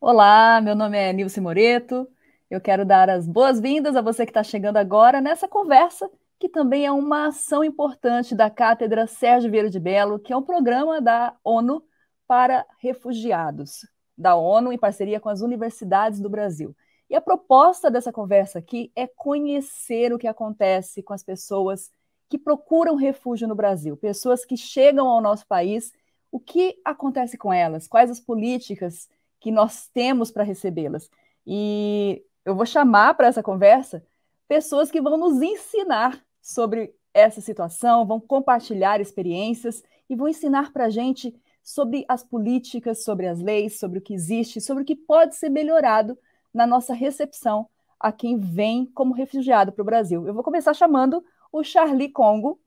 Olá, meu nome é Nilce Moreto. Eu quero dar as boas-vindas a você que está chegando agora nessa conversa, que também é uma ação importante da Cátedra Sérgio Vieira de Bello, que é um programa da ONU para refugiados, da ONU em parceria com as universidades do Brasil. E a proposta dessa conversa aqui é conhecer o que acontece com as pessoas que procuram refúgio no Brasil, pessoas que chegam ao nosso país, o que acontece com elas, quais as políticas que nós temos para recebê-las. E eu vou chamar para essa conversa pessoas que vão nos ensinar sobre essa situação, vão compartilhar experiências e vão ensinar para a gente sobre as políticas, sobre as leis, sobre o que existe, sobre o que pode ser melhorado na nossa recepção a quem vem como refugiado para o Brasil. Eu vou começar chamando o Charlie Congo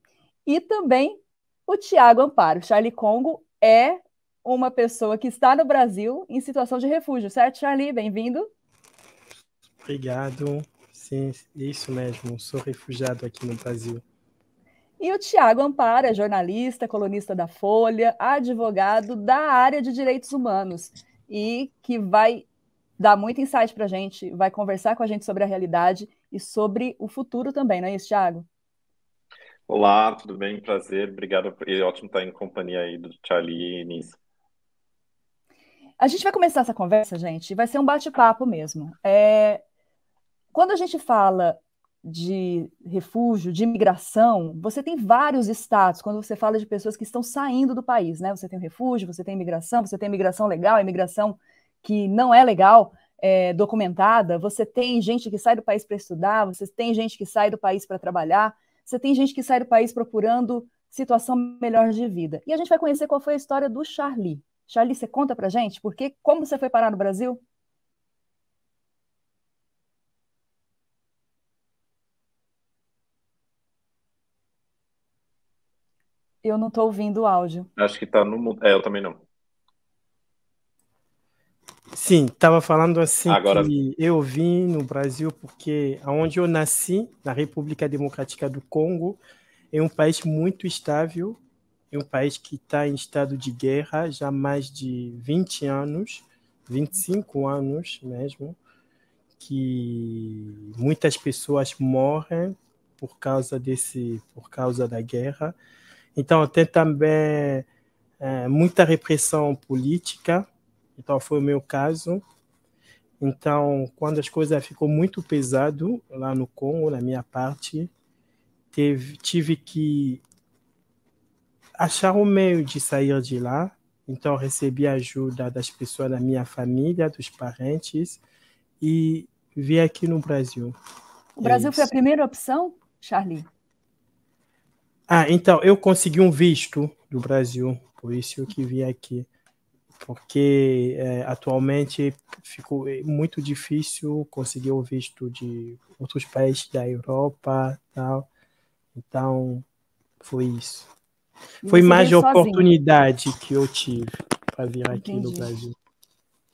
e também o Tiago Amparo. Charlie Congo é uma pessoa que está no Brasil em situação de refúgio, certo, Charlie? Bem-vindo. Obrigado. Sim, isso mesmo. Sou refugiado aqui no Brasil. E o Tiago Amparo é jornalista, colunista da Folha, advogado da área de direitos humanos e que vai dar muito insight para a gente, vai conversar com a gente sobre a realidade e sobre o futuro também, não é isso, Tiago? Olá, tudo bem? Prazer, obrigado. E ótimo estar em companhia aí do Charlie e Nis. A gente vai começar essa conversa, gente, e vai ser um bate-papo mesmo. Quando a gente fala de refúgio, de imigração, você tem vários status quando você fala de pessoas que estão saindo do país, né? Você tem o refúgio, você tem imigração, você tem imigração legal, imigração que não é legal, documentada, você tem gente que sai do país para estudar, você tem gente que sai do país para trabalhar, você tem gente que sai do país procurando situação melhor de vida. E a gente vai conhecer qual foi a história do Charlie. Charlie, você conta pra gente como você foi parar no Brasil? Eu não estou ouvindo o áudio. Acho que tá no mudo. Eu também não. Sim, estava falando assim Agora, que eu vim no Brasil porque onde eu nasci, na República Democrática do Congo, é um país muito estável, é um país que está em estado de guerra já há mais de 20 anos, 25 anos mesmo, que muitas pessoas morrem por causa da guerra. Então tem também muita repressão política, então foi o meu caso. Então, quando as coisas ficou muito pesado lá no Congo, na minha parte, tive que achar um meio de sair de lá. Então, recebi a ajuda das pessoas da minha família, dos parentes, e vim aqui no Brasil. O É Brasil foi a isso. primeira opção, Charlie? Então, eu consegui um visto do Brasil, por isso que vim aqui. Porque atualmente ficou muito difícil conseguir o visto de outros países da Europa, tal. Então, foi isso. E Foi você mais veio a sozinho, oportunidade que eu tive para vir aqui no entendi. Brasil.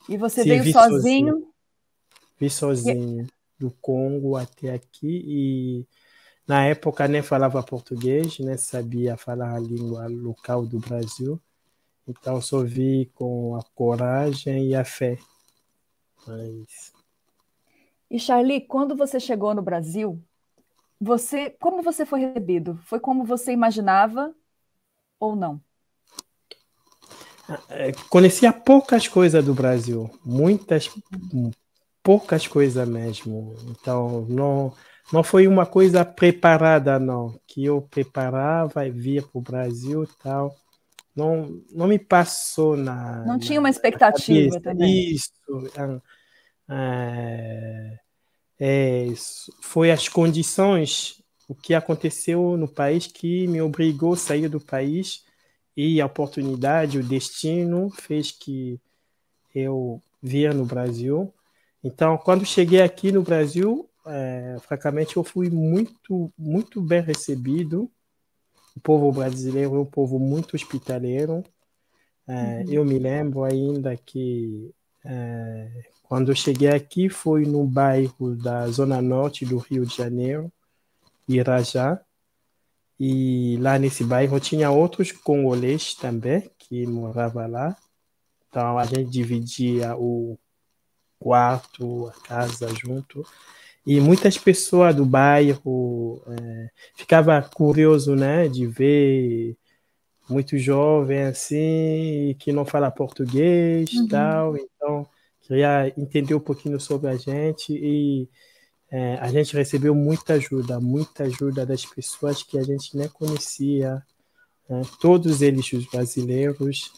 E você Sim, veio sozinho, vi e- sozinho do Congo até aqui e na época nem falava português, nem sabia falar a língua local do Brasil. Então, só vi com a coragem e a fé. Mas e Charlie, quando você chegou no Brasil, como você foi recebido? Foi como você imaginava ou não? conhecia poucas coisas do Brasil, poucas coisas mesmo. Então, não foi uma coisa preparada, não, que eu preparava e via para o Brasil e tal. Não me passou Não tinha uma na cabeça expectativa também. isso. É, foi as condições, o que aconteceu no país que me obrigou a sair do país e a oportunidade, o destino fez que eu via no Brasil. Então, quando cheguei aqui no Brasil, francamente, eu fui muito bem recebido. O povo brasileiro é um povo muito hospitaleiro. Uhum. Eu me lembro ainda que quando eu cheguei aqui foi no bairro da Zona Norte do Rio de Janeiro, Irajá, e lá nesse bairro tinha outros congoleses também que moravam lá. Então a gente dividia quarto, a casa junto. E muitas pessoas do bairro ficavam curioso, né, de ver muito jovem assim, que não fala português, tal. Então, queria entender um pouquinho sobre a gente e a gente recebeu muita ajuda das pessoas que a gente nem conhecia, né? Todos eles, os brasileiros,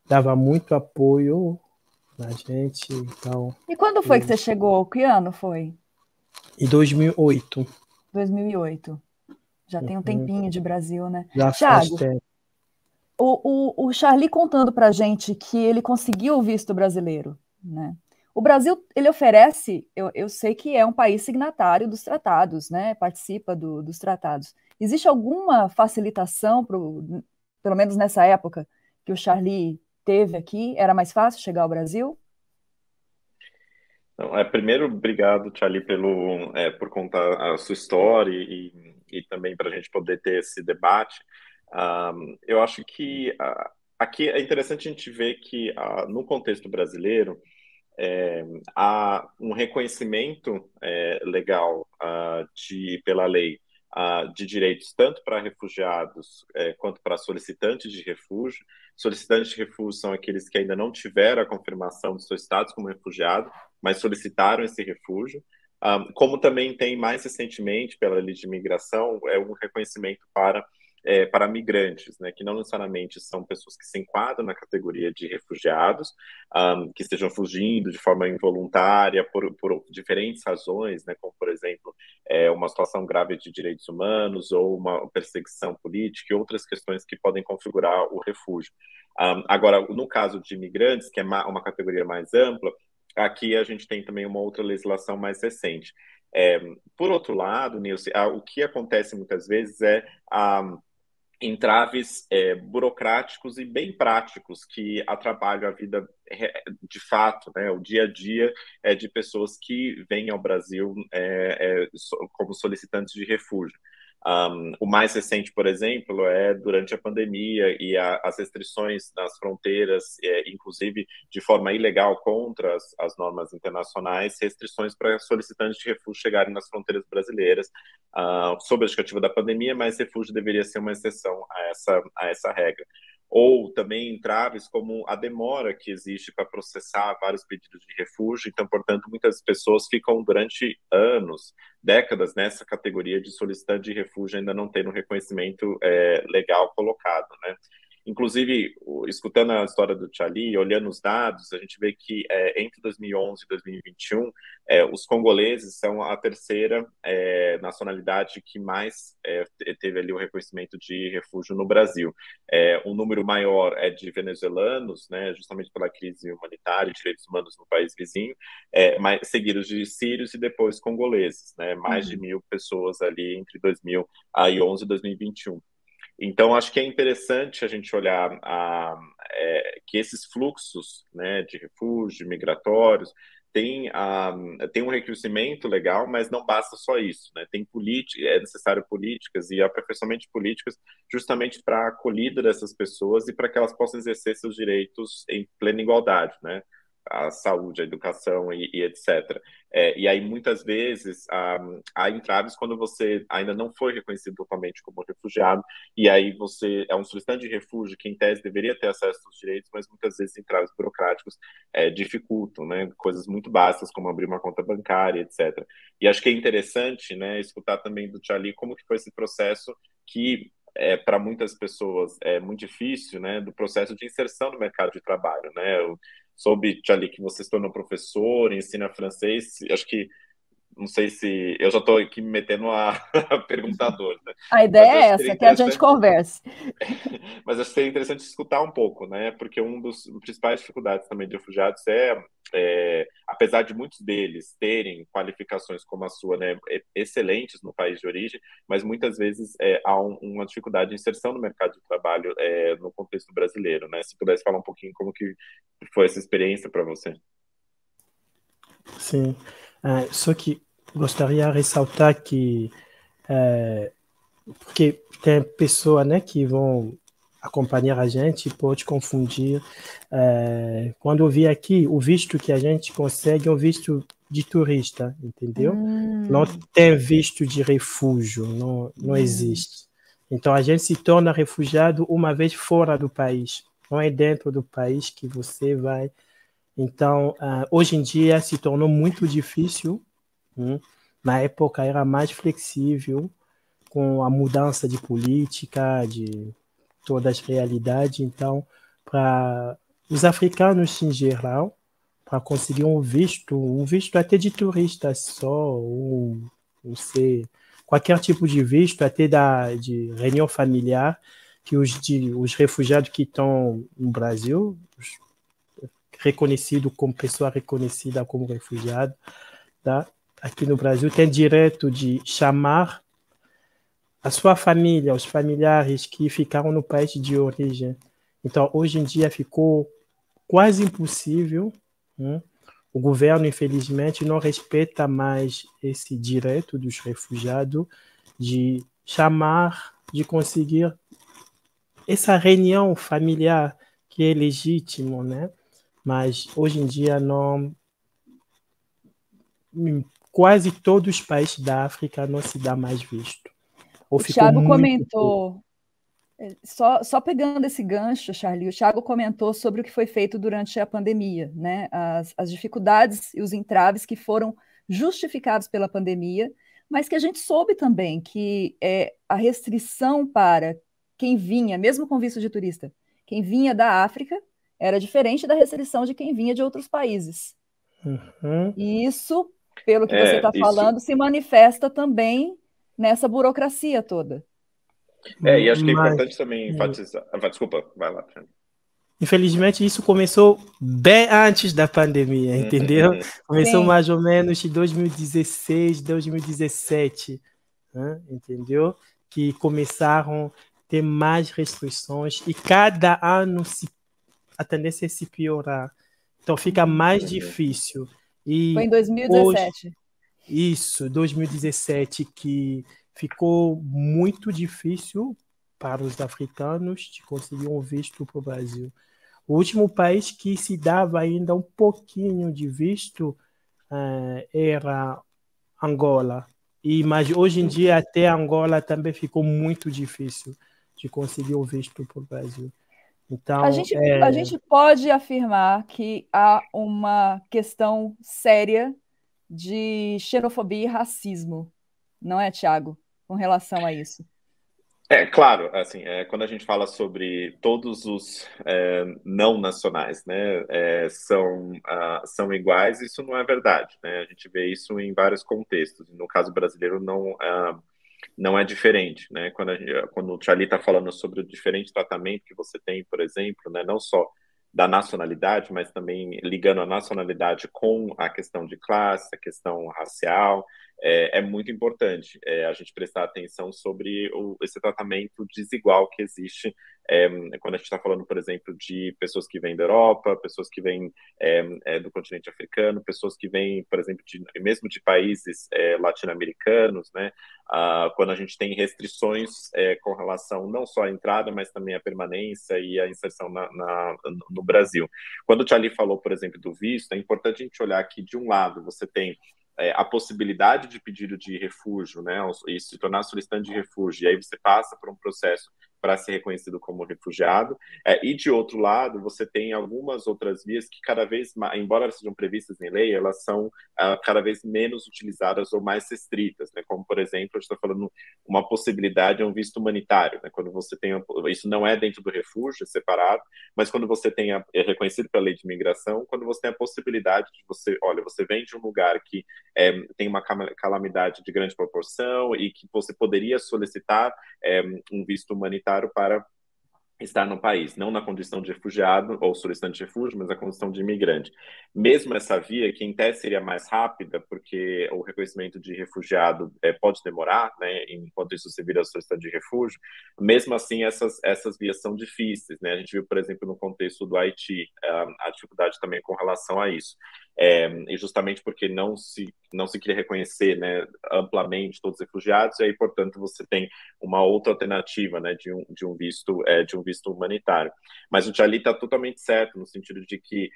davam muito apoio na gente. Então, E quando foi que você chegou? Que ano foi? em 2008. 2008. Já tem um tempinho de Brasil, né? Já faz Thiago, tempo. o Charlie contando para a gente que ele conseguiu o visto brasileiro, né? O Brasil, ele oferece, eu sei que é um país signatário dos tratados, né? Participa dos tratados. Existe alguma facilitação, pelo menos nessa época, que o Charlie teve aqui? Era mais fácil chegar ao Brasil? Então, primeiro, obrigado, Charlie, por contar a sua história e também para a gente poder ter esse debate. Eu acho que aqui é interessante a gente ver que, no contexto brasileiro, há um reconhecimento legal pela lei de direitos tanto para refugiados quanto para solicitantes de refúgio. Solicitantes de refúgio são aqueles que ainda não tiveram a confirmação do seu status como refugiado, mas solicitaram esse refúgio. Como também tem mais recentemente, pela lei de imigração, um reconhecimento para migrantes, né, que não necessariamente são pessoas que se enquadram na categoria de refugiados, que estejam fugindo de forma involuntária por diferentes razões, né, como, por exemplo, uma situação grave de direitos humanos ou uma perseguição política e outras questões que podem configurar o refúgio. Agora, no caso de imigrantes, que é uma categoria mais ampla, aqui a gente tem também uma outra legislação mais recente. Por outro lado, Nilce, o que acontece muitas vezes entraves burocráticos e bem práticos que atrapalham a vida de fato, né, o dia a dia de pessoas que vêm ao Brasil como solicitantes de refúgio. O mais recente, por exemplo, é durante a pandemia e as restrições nas fronteiras, inclusive de forma ilegal contra as normas internacionais, restrições para solicitantes de refúgio chegarem nas fronteiras brasileiras, sob a justificativa da pandemia, mas refúgio deveria ser uma exceção a essa regra. Ou também entraves como a demora que existe para processar vários pedidos de refúgio. Então, portanto, muitas pessoas ficam durante anos, décadas nessa categoria de solicitante de refúgio, ainda não tendo um reconhecimento legal colocado, né? Inclusive, escutando a história do Charlie, olhando os dados, a gente vê que entre 2011 e 2021, os congoleses são a terceira nacionalidade que mais teve ali o reconhecimento de refúgio no Brasil. Um número maior é de venezuelanos, né, justamente pela crise humanitária e direitos humanos no país vizinho, seguidos de sírios e depois congoleses, né, mais de 1.000 pessoas ali entre 2011 e 2021. Então, acho que é interessante a gente olhar que esses fluxos, né, de refúgio, migratórios, tem um reconhecimento legal, mas não basta só isso, né? É necessário políticas e aperfeiçoamento de políticas justamente para a acolhida dessas pessoas e para que elas possam exercer seus direitos em plena igualdade, né? A saúde, a educação e etc. E aí, muitas vezes, há entraves quando você ainda não foi reconhecido totalmente como refugiado, e aí você é um solicitante de refúgio que, em tese, deveria ter acesso aos direitos, mas muitas vezes entraves burocráticos dificultam, né? Coisas muito básicas, como abrir uma conta bancária, etc. E acho que é interessante, né, escutar também do Charlie como que foi esse processo que para muitas pessoas é muito difícil, né, do processo de inserção no mercado de trabalho, né? Eu soube, Charlie, que você se tornou professor, ensina francês, acho que, não sei se, eu já estou aqui me metendo a perguntador, né? A ideia é essa, que a gente converse. Mas acho que seria interessante escutar um pouco, né? Porque uma das principais dificuldades também de refugiados apesar de muitos deles terem qualificações como a sua, né, excelentes no país de origem, mas muitas vezes há uma dificuldade de inserção no mercado de trabalho no contexto brasileiro, né? Se pudesse falar um pouquinho como que foi essa experiência para você. Sim, só que gostaria de ressaltar que porque tem pessoas, né, que vão acompanhar a gente pode confundir. Quando eu vi aqui, o visto que a gente consegue é um visto de turista, entendeu? Não tem visto de refúgio, não existe. Então, a gente se torna refugiado uma vez fora do país, não é dentro do país que você vai. Então, hoje em dia se tornou muito difícil. Na época era mais flexível, com a mudança de política, de todas as realidades. Então, para os africanos em geral, para conseguir um visto até de turista só, ou não sei, qualquer tipo de visto, até de reunião familiar, que os refugiados que estão no Brasil, reconhecido como pessoa reconhecida como refugiado, tá? Aqui no Brasil, tem direito de chamar a sua família, os familiares que ficaram no país de origem. Então, hoje em dia ficou quase impossível. O governo, infelizmente, não respeita mais esse direito dos refugiados de chamar, de conseguir essa reunião familiar que é legítimo, né? Mas hoje em dia não, em quase todos os países da África não se dá mais visto. Ou o ficou Thiago muito comentou, só pegando esse gancho, Charlie, o Thiago comentou sobre o que foi feito durante a pandemia, né? As dificuldades e os entraves que foram justificados pela pandemia, mas que a gente soube também que a restrição para quem vinha, mesmo com visto de turista, quem vinha da África, era diferente da restrição de quem vinha de outros países. E isso, pelo que você está falando, se manifesta também nessa burocracia toda. E acho que é importante também enfatizar. Desculpa, vai lá, Fernando. Infelizmente, isso começou bem antes da pandemia, entendeu? Começou Sim. mais ou menos em 2016, 2017, né? Entendeu? Que começaram a ter mais restrições e cada ano a tendência é se piorar. Então fica mais difícil. E foi em 2017. Isso, 2017, que ficou muito difícil para os africanos de conseguir um visto para o Brasil. O último país que se dava ainda um pouquinho de visto era Angola. Mas hoje em dia até Angola também ficou muito difícil de conseguir o visto para o Brasil. Então, a gente pode afirmar que há uma questão séria de xenofobia e racismo, não é, Thiago, com relação a isso? Claro, assim, quando a gente fala sobre todos os não nacionais, né, são iguais, isso não é verdade, né? A gente vê isso em vários contextos. No caso brasileiro, não é diferente, né? Quando o Charlie está falando sobre o diferente tratamento que você tem, por exemplo, né, não só da nacionalidade, mas também ligando a nacionalidade com a questão de classe, a questão racial, é muito importante a gente prestar atenção sobre esse tratamento desigual que existe quando a gente está falando, por exemplo, de pessoas que vêm da Europa, pessoas que vêm do continente africano, pessoas que vêm, por exemplo, mesmo de países latino-americanos, né? Quando a gente tem restrições com relação não só à entrada, mas também à permanência e à inserção no Brasil. Quando o Charlie falou, por exemplo, do visto, é importante a gente olhar que, de um lado, você tem a possibilidade de pedido de refúgio, né, e se tornar solicitante de refúgio, e aí você passa por um processo para ser reconhecido como refugiado, e de outro lado, você tem algumas outras vias que cada vez mais, embora elas sejam previstas em lei, elas são cada vez menos utilizadas ou mais restritas, né, como, por exemplo, a gente está falando uma possibilidade, um visto humanitário, né, quando você tem, isso não é dentro do refúgio, é separado, mas quando você tem, é reconhecido pela lei de imigração, quando você tem a possibilidade de você vem de um lugar que tem uma calamidade de grande proporção e que você poderia solicitar um visto humanitário para estar no país, não na condição de refugiado ou solicitante de refúgio, mas na condição de imigrante. Mesmo essa via, que em tese seria mais rápida, porque o reconhecimento de refugiado pode demorar, né, enquanto isso se vira solicitante de refúgio, mesmo assim essas vias são difíceis, né? A gente viu, por exemplo, no contexto do Haiti, a dificuldade também com relação a isso. e justamente porque não se queria reconhecer, né, amplamente todos os refugiados, e aí, portanto, você tem uma outra alternativa, né, de um visto humanitário. Mas o Charlie está totalmente certo, no sentido de que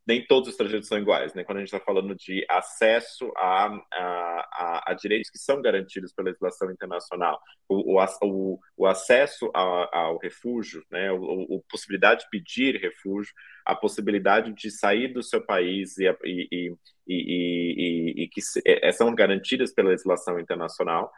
nem todos os estrangeiros são iguais, né? Quando a gente está falando de acesso a direitos que são garantidos pela legislação internacional, o acesso ao refúgio, né? A possibilidade de pedir refúgio, a possibilidade de sair do seu país e que são garantidas pela legislação internacional,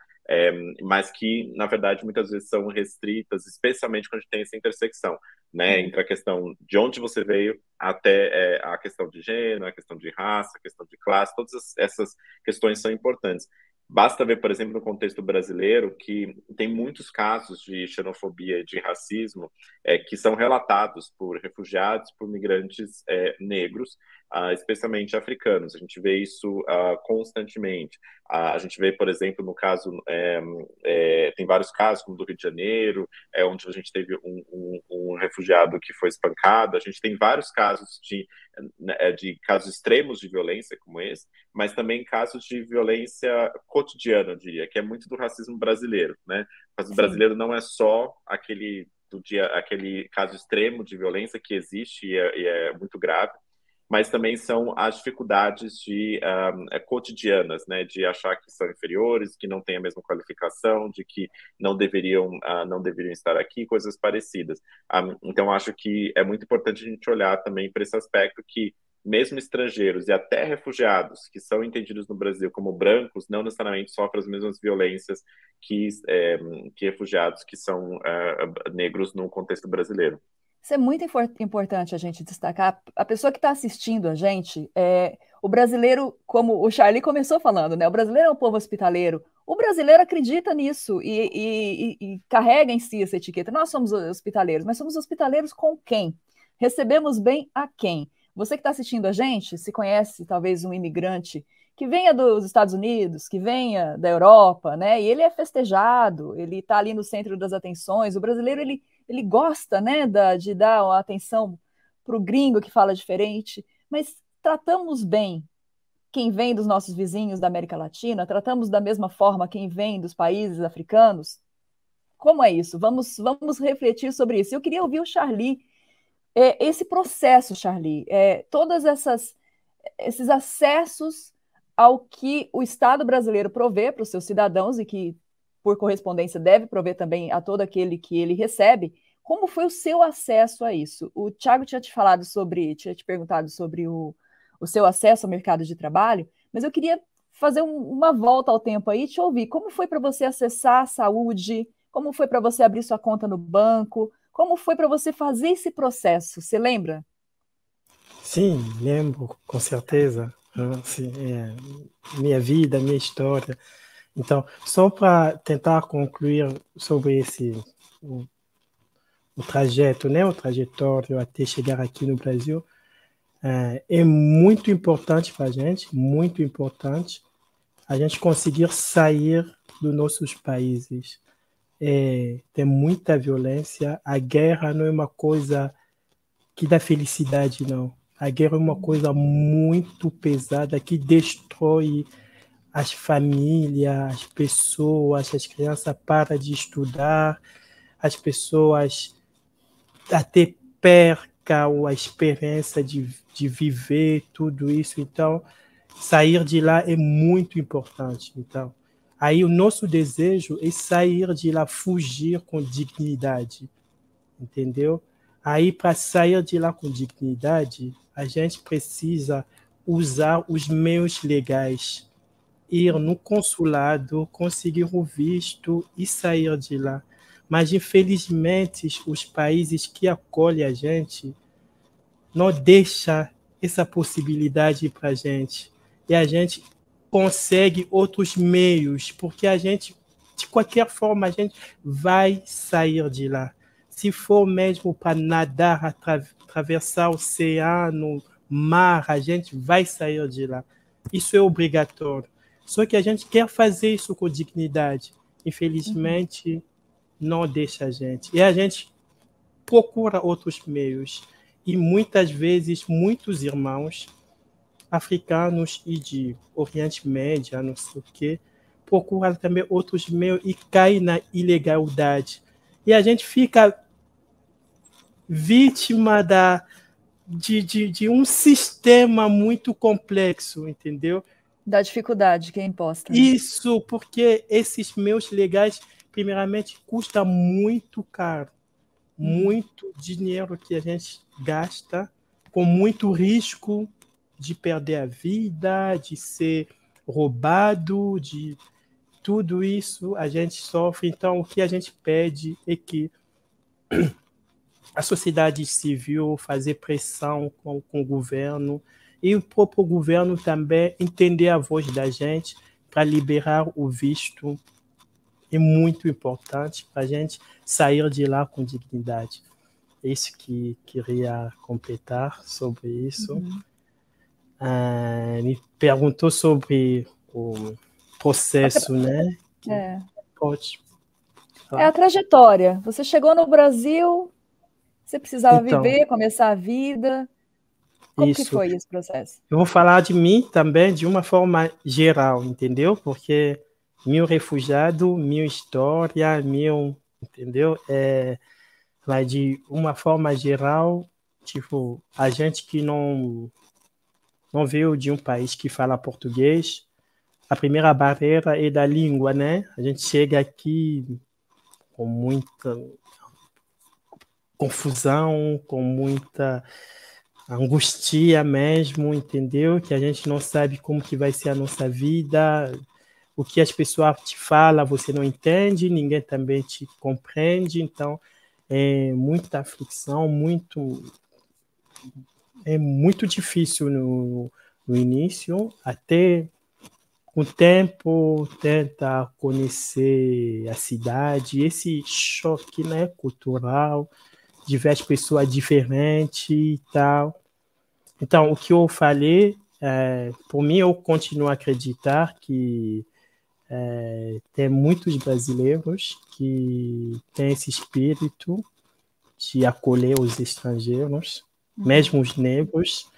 mas que, na verdade, muitas vezes são restritas, especialmente quando a gente tem essa intersecção, né, entre a questão de onde você veio até a questão de gênero, a questão de raça, a questão de classe, todas essas questões são importantes. Basta ver, por exemplo, no contexto brasileiro, que tem muitos casos de xenofobia e de racismo que são relatados por refugiados, por migrantes negros, especialmente africanos. A gente vê isso constantemente. A gente vê, por exemplo, no caso, tem vários casos, como do Rio de Janeiro, onde a gente teve um refugiado que foi espancado. A gente tem vários casos de casos extremos de violência como esse, mas também casos de violência cotidiana, eu diria, que é muito do racismo brasileiro, né? O racismo brasileiro não é só aquele caso extremo de violência que existe e é muito grave, mas também são as dificuldades cotidianas, né, de achar que são inferiores, que não têm a mesma qualificação, de que não deveriam estar aqui, coisas parecidas. Então, acho que é muito importante a gente olhar também para esse aspecto que mesmo estrangeiros e até refugiados que são entendidos no Brasil como brancos não necessariamente sofrem as mesmas violências que refugiados que são negros no contexto brasileiro. Isso é muito importante a gente destacar. A pessoa que está assistindo a gente, o brasileiro, como o Charlie começou falando, né? O brasileiro é um povo hospitaleiro. O brasileiro acredita nisso e carrega em si essa etiqueta. Nós somos hospitaleiros, mas somos hospitaleiros com quem? Recebemos bem a quem? Você que está assistindo a gente, se conhece talvez um imigrante que venha dos Estados Unidos, que venha da Europa, né? E ele é festejado, ele está ali no centro das atenções. O brasileiro, ele gosta, né, de dar uma atenção para o gringo que fala diferente, mas tratamos bem quem vem dos nossos vizinhos da América Latina, tratamos da mesma forma quem vem dos países africanos. Como é isso? Vamos refletir sobre isso. Eu queria ouvir o Charlie, esse processo, Charlie, todos esses acessos ao que o Estado brasileiro provê para os seus cidadãos e que, por correspondência, deve prover também a todo aquele que ele recebe. Como foi o seu acesso a isso? O Thiago tinha te perguntado sobre o seu acesso ao mercado de trabalho, mas eu queria fazer uma volta ao tempo aí e te ouvir. Como foi para você acessar a saúde? Como foi para você abrir sua conta no banco? Como foi para você fazer esse processo? Você lembra? Sim, lembro, com certeza. Sim, minha vida, minha história. Então, só para tentar concluir sobre o trajeto, né, o trajetório até chegar aqui no Brasil, é muito importante para a gente, muito importante, a gente conseguir sair dos nossos países. Tem muita violência, a guerra não é uma coisa que dá felicidade, não. A guerra é uma coisa muito pesada que destrói as famílias, as pessoas, as crianças param de estudar, as pessoas até percam a experiência de viver tudo isso. Então, sair de lá é muito importante. Então, aí o nosso desejo é sair de lá, fugir com dignidade, entendeu? Aí, para sair de lá com dignidade, a gente precisa usar os meios legais, ir no consulado, conseguir o visto e sair de lá. Mas, infelizmente, os países que acolhem a gente não deixam essa possibilidade para a gente. E a gente consegue outros meios, porque a gente, de qualquer forma, a gente vai sair de lá. Se for mesmo para nadar, atravessar o oceano, mar, a gente vai sair de lá. Isso é obrigatório. Só que a gente quer fazer isso com dignidade. Infelizmente, não deixa a gente. E a gente procura outros meios. e muitas vezes muitos irmãos africanos e de Oriente Médio, não sei o quê, procuram também outros meios e caem na ilegalidade. E a gente fica vítima de um sistema muito complexo, entendeu? Da dificuldade que é imposta. Né? Isso, porque esses meios legais, primeiramente, custa muito caro. Muito dinheiro que a gente gasta, com muito risco de perder a vida, de ser roubado, de tudo isso a gente sofre. Então, o que a gente pede é que a sociedade civil fazer pressão com o governo e o próprio governo também entender a voz da gente para liberar o visto. É muito importante para a gente sair de lá com dignidade. É isso que queria completar sobre isso. Me perguntou sobre o processo, né? Pode falar. É a trajetória. Você chegou no Brasil, você precisava viver, começar a vida. Como que foi esse processo? Eu vou falar de mim também de uma forma geral, entendeu? Porque meu refugiado, minha história, entendeu? Mas de uma forma geral, tipo, a gente que não veio de um país que fala português, a primeira barreira é da língua, né? A gente chega aqui com muita confusão, com muita angústia mesmo, entendeu? Que a gente não sabe como que vai ser a nossa vida, o que as pessoas te falam, você não entende, ninguém também te compreende, então é muita aflição, é muito difícil no início, até com o tempo tenta conhecer a cidade, esse choque, né, cultural, de ver as pessoas diferentes e tal. Então, o que eu falei, por mim, eu continuo a acreditar que tem muitos brasileiros que têm esse espírito de acolher os estrangeiros, mesmo os negros,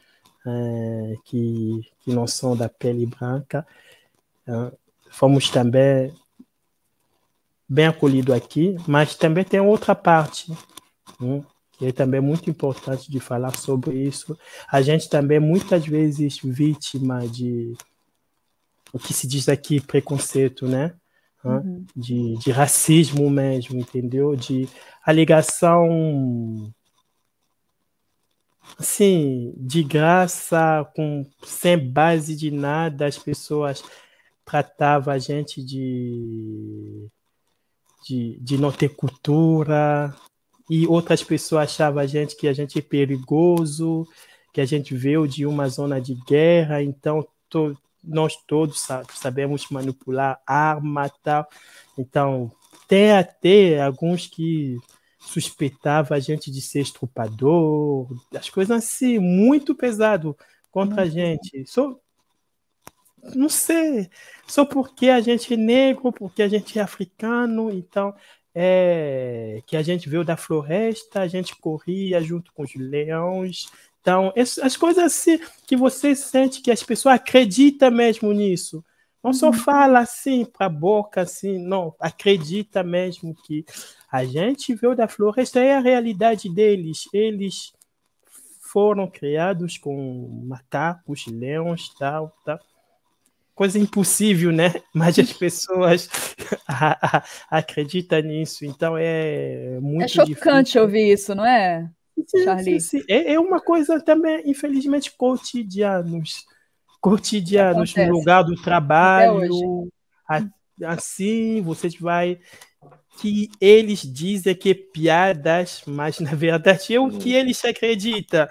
que não são da pele branca. Fomos também bem acolhidos aqui, mas também tem outra parte, que é também muito importante de falar sobre isso. A gente também muitas vezes vítima de o que se diz aqui preconceito, né? De racismo mesmo, entendeu? De alegação assim, de graça, sem base de nada, as pessoas tratavam a gente de não ter cultura, e outras pessoas achavam que a gente é perigoso, que a gente veio de uma zona de guerra, então nós todos sabemos manipular arma e tal. Então, tem até alguns que suspeitavam a gente de ser estuprador, as coisas assim, muito pesado contra a gente. Não sei, só porque a gente é negro, porque a gente é africano, então que a gente veio da floresta, a gente corria junto com os leões. Então, as coisas assim que você sente que as pessoas acreditam mesmo nisso. Não só fala assim para a boca, assim, não, acredita mesmo que a gente veio da floresta, é a realidade deles. Eles foram criados com macacos, leões, tal. Coisa impossível, né? Mas as pessoas acreditam nisso, então é muito difícil. É chocante ouvir isso, não é, Charlie? Sim. É uma coisa também, infelizmente, cotidianos no lugar do trabalho, assim, você vai... que eles dizem que é piadas, mas na verdade é o que eles acreditam,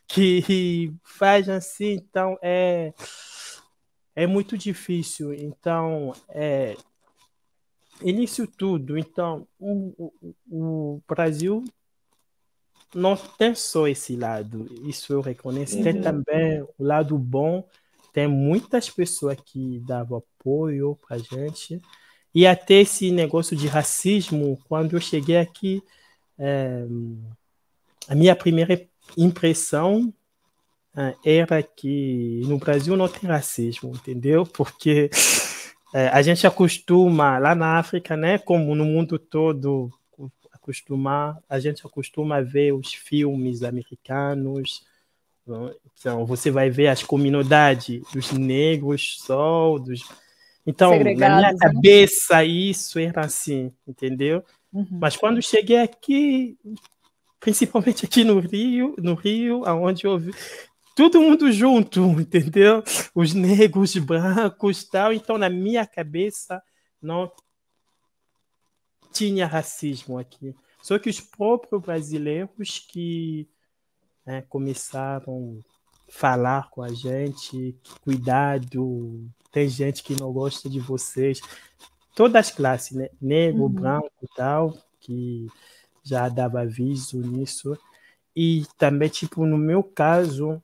que faz assim, então é muito difícil. Então, início tudo. Então, o Brasil não tem só esse lado, isso eu reconheço. Tem também o lado bom, tem muitas pessoas que davam apoio para a gente. E até esse negócio de racismo, quando eu cheguei aqui, a minha primeira impressão era que no Brasil não tem racismo, entendeu? Porque a gente acostuma, lá na África, né, como no mundo todo, a gente acostuma a ver os filmes americanos. Então, você vai ver as comunidades dos negros só, então, na minha Segregados, né? cabeça, isso era assim, entendeu? Mas quando cheguei aqui, principalmente aqui no Rio, aonde eu vi todo mundo junto, entendeu? Os negros, brancos, tal. Então, na minha cabeça, não tinha racismo aqui. Só que os próprios brasileiros que começaram a falar com a gente, cuidado, tem gente que não gosta de vocês. Todas as classes, né? Negro, branco e tal, que já dava aviso nisso. E também, tipo, no meu caso,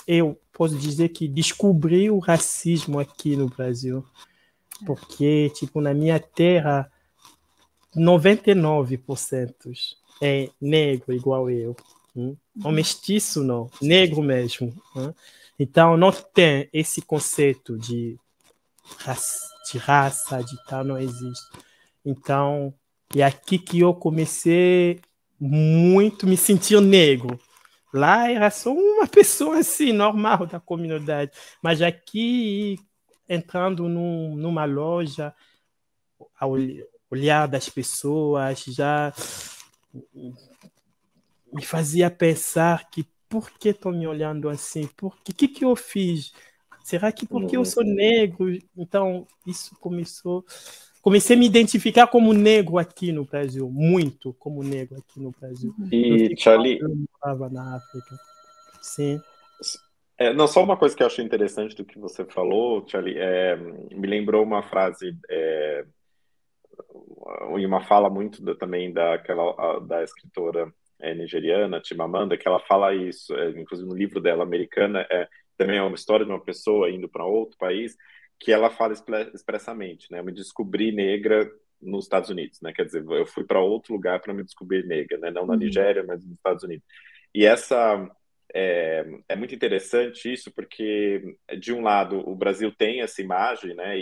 eu posso dizer que descobri o racismo aqui no Brasil. Porque, tipo, na minha terra, 99% é negro igual eu. Não mestiço, não. Negro mesmo. Então, não tem esse conceito de raça, de tal, não existe. Então, é aqui que eu comecei muito me sentir negro. Lá era só uma pessoa assim, normal da comunidade. Mas aqui, entrando numa loja, ao olhar das pessoas, já me fazia pensar que por que estão me olhando assim? Por que eu fiz? Será que porque eu sou negro? Então, isso comecei a me identificar como negro aqui no Brasil, muito como negro aqui no Brasil. E, Charlie, eu morava na África. Sim. não, só uma coisa que eu achei interessante do que você falou, Charlie, me lembrou uma frase e uma fala muito também da escritora nigeriana, Chimamanda, que ela fala isso, inclusive no livro dela, Americana, também é uma história de uma pessoa indo para outro país, que ela fala expressamente, né? Eu me descobri negra nos Estados Unidos, né? Quer dizer, eu fui para outro lugar para me descobrir negra, né? Não na Nigéria, mas nos Estados Unidos. E é muito interessante isso, porque, de um lado, o Brasil tem essa imagem, né,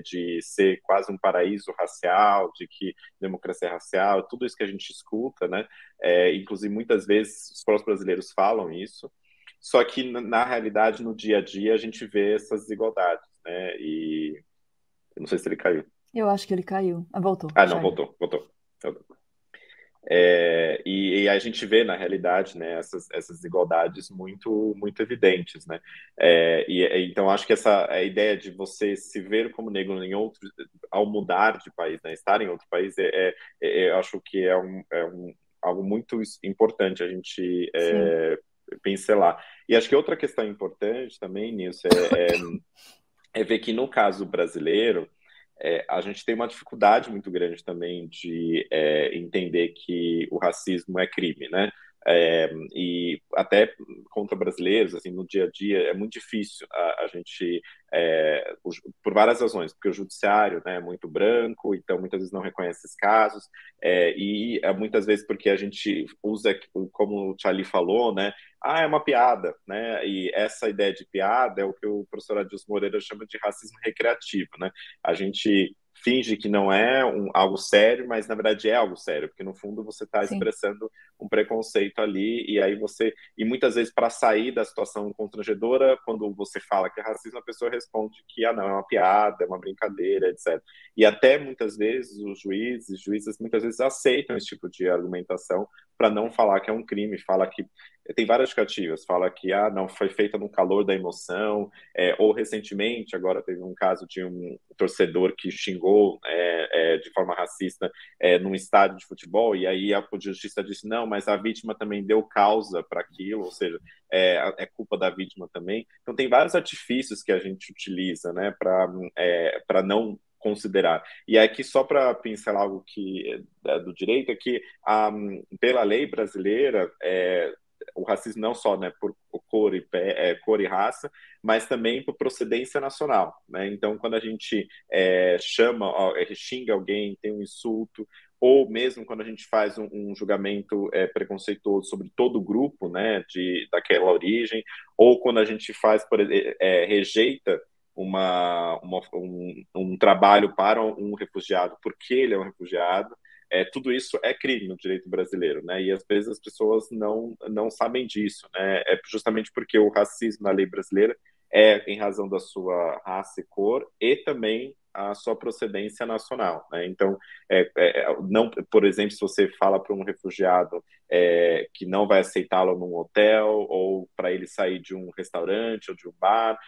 de ser quase um paraíso racial, de que democracia é racial, tudo isso que a gente escuta, né, inclusive muitas vezes os próprios brasileiros falam isso, só que, na realidade, no dia a dia, a gente vê essas desigualdades, né, e eu não sei se ele caiu. Eu acho que ele caiu. Voltou. Ah, não, voltou. E a gente vê na realidade, né, essas desigualdades muito muito evidentes, né? Então acho que a ideia de você se ver como negro em outro, ao mudar de país, né, estar em outro país, eu acho que algo muito importante a gente pincelar. E acho que outra questão importante também nisso é ver que no caso brasileiro a gente tem uma dificuldade muito grande também de entender que o racismo é crime, né? E até contra brasileiros, assim, no dia a dia, é muito difícil a gente, por várias razões, porque o judiciário, né, é muito branco, então muitas vezes não reconhece esses casos, e muitas vezes porque a gente usa, como o Charlie falou, né, é uma piada, né, e essa ideia de piada é o que o professor Adilson Moreira chama de racismo recreativo, né, a gente finge que não é algo sério, mas na verdade é algo sério, porque no fundo você está expressando um preconceito ali, e muitas vezes para sair da situação constrangedora, quando você fala que é racismo, a pessoa responde que não, é uma piada, é uma brincadeira, etc. E até muitas vezes os juízes muitas vezes aceitam esse tipo de argumentação para não falar que é um crime, fala que tem várias justificativas, fala que não foi feita no calor da emoção, ou recentemente agora teve um caso de um torcedor que xingou de forma racista num estádio de futebol, e aí a justiça disse não, mas a vítima também deu causa para aquilo, ou seja, é culpa da vítima também. Então tem vários artifícios que a gente utiliza, né, para não considerar. E aqui, só para pincelar algo que do direito, é que pela lei brasileira, o racismo não só, né, por cor e raça, mas também por procedência nacional, né? Então, quando a gente xinga alguém, tem um insulto, ou mesmo quando a gente faz um julgamento preconceituoso sobre todo o grupo, né, daquela origem, ou quando a gente faz, rejeita um trabalho para um refugiado porque ele é um refugiado. Tudo isso é crime no direito brasileiro, né? E às vezes as pessoas não sabem disso, né? É justamente porque o racismo na lei brasileira é em razão da sua raça e cor e também a sua procedência nacional, né? Então, não, por exemplo, se você fala para um refugiado que não vai aceitá-lo num hotel, ou para ele sair de um restaurante ou de um bar,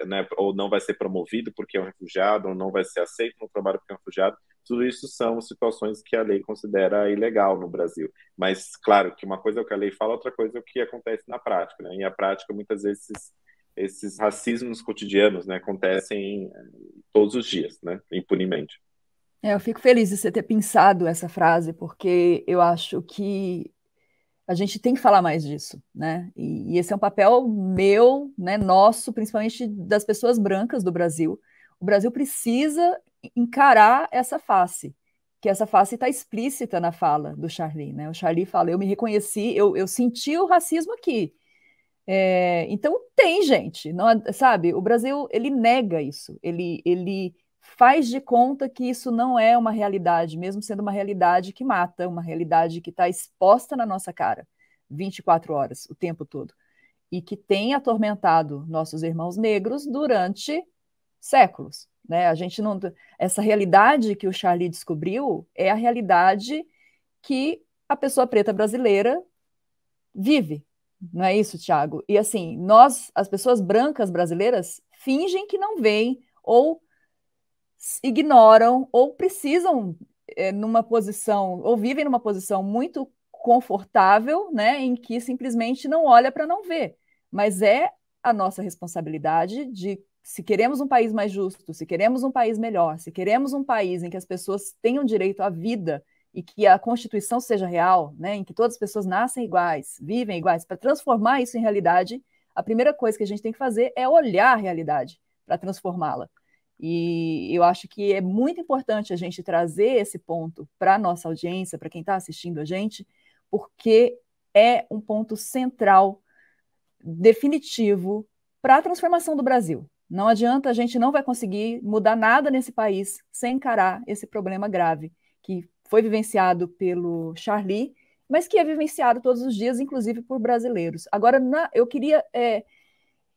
né, ou não vai ser promovido porque é um refugiado, ou não vai ser aceito no trabalho porque é um refugiado, tudo isso são situações que a lei considera ilegal no Brasil. Mas, claro, que uma coisa é o que a lei fala, outra coisa é o que acontece na prática, né? E a prática, muitas vezes, esses racismos cotidianos, né, acontecem todos os dias, né, impunemente. Eu fico feliz de você ter pensado essa frase, porque eu acho que a gente tem que falar mais disso, né? E esse é um papel meu, né, nosso, principalmente das pessoas brancas do Brasil. O Brasil precisa encarar essa face, que essa face está explícita na fala do Charlie, né? O Charlie fala, eu me reconheci, eu senti o racismo aqui. Então tem gente, não, sabe? O Brasil, ele nega isso, ele faz de conta que isso não é uma realidade, mesmo sendo uma realidade que mata, uma realidade que está exposta na nossa cara 24 horas, o tempo todo, e que tem atormentado nossos irmãos negros durante séculos, né? A gente não, essa realidade que o Charlie descobriu é a realidade que a pessoa preta brasileira vive. Não é isso, Thiago? E assim, nós, as pessoas brancas brasileiras, fingem que não veem, ou ignoram, ou precisam numa posição, ou vivem numa posição muito confortável, né, em que simplesmente não olha para não ver. Mas é a nossa responsabilidade de, se queremos um país mais justo, se queremos um país melhor, se queremos um país em que as pessoas tenham direito à vida e que a Constituição seja real, né, em que todas as pessoas nascem iguais, vivem iguais, para transformar isso em realidade, a primeira coisa que a gente tem que fazer é olhar a realidade para transformá-la. E eu acho que é muito importante a gente trazer esse ponto para a nossa audiência, para quem está assistindo a gente, porque é um ponto central, definitivo, para a transformação do Brasil. Não adianta, a gente não vai conseguir mudar nada nesse país sem encarar esse problema grave, que foi vivenciado pelo Charlie, mas que é vivenciado todos os dias, inclusive por brasileiros. Agora, eu queria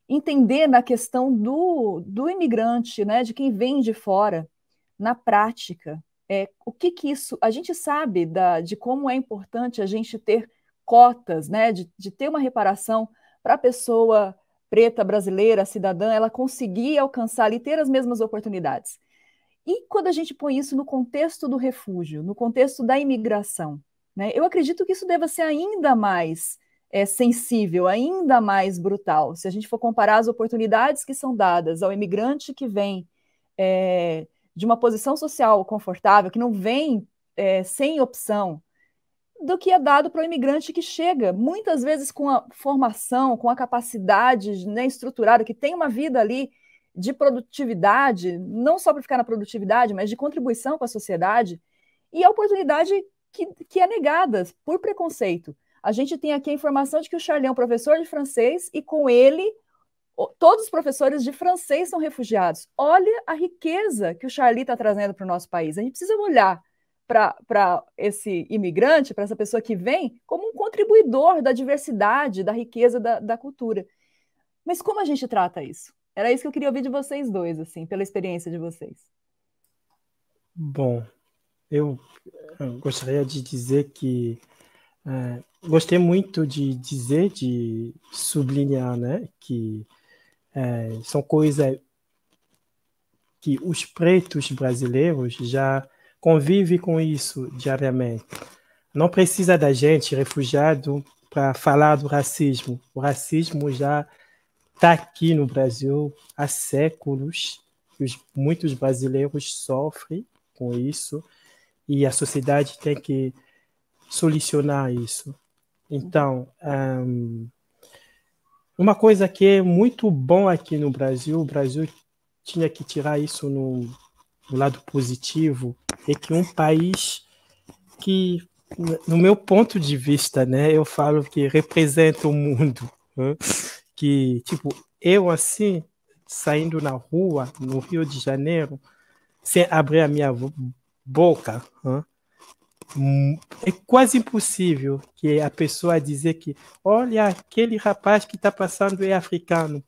entender na questão do imigrante, né, de quem vem de fora, na prática, o que isso... A gente sabe de como é importante a gente ter cotas, né, de ter uma reparação para a pessoa preta, brasileira, cidadã, ela conseguir alcançar ali, ter as mesmas oportunidades. E quando a gente põe isso no contexto do refúgio, no contexto da imigração, né, eu acredito que isso deva ser ainda mais sensível, ainda mais brutal. Se a gente for comparar as oportunidades que são dadas ao imigrante que vem de uma posição social confortável, que não vem sem opção, do que é dado para o imigrante que chega, muitas vezes com a formação, com a capacidade, né, estruturada, que tem uma vida ali de produtividade, não só para ficar na produtividade, mas de contribuição com a sociedade, e a oportunidade que é negada por preconceito. A gente tem aqui a informação de que o Charlie é um professor de francês e com ele todos os professores de francês são refugiados. Olha a riqueza que o Charlie está trazendo para o nosso país. A gente precisa olhar para esse imigrante, para essa pessoa que vem, como um contribuidor da diversidade, da riqueza da cultura. Mas como a gente trata isso? Era isso que eu queria ouvir de vocês dois, assim, pela experiência de vocês. Bom, eu gostaria de dizer que gostei muito de sublinhar, né, que são coisas que os pretos brasileiros já convivem com isso diariamente. Não precisa da gente, refugiado, para falar do racismo. O racismo já está aqui no Brasil há séculos. Muitos brasileiros sofrem com isso e a sociedade tem que solucionar isso. Então, uma coisa que é muito bom aqui no Brasil, o Brasil tinha que tirar isso no lado positivo, é que um país que, no meu ponto de vista, né, eu falo que representa o mundo, né? Que, tipo, eu assim, saindo na rua, no Rio de Janeiro, sem abrir a minha boca, né? É quase impossível que a pessoa dizer que, olha, aquele rapaz que está passando é africano.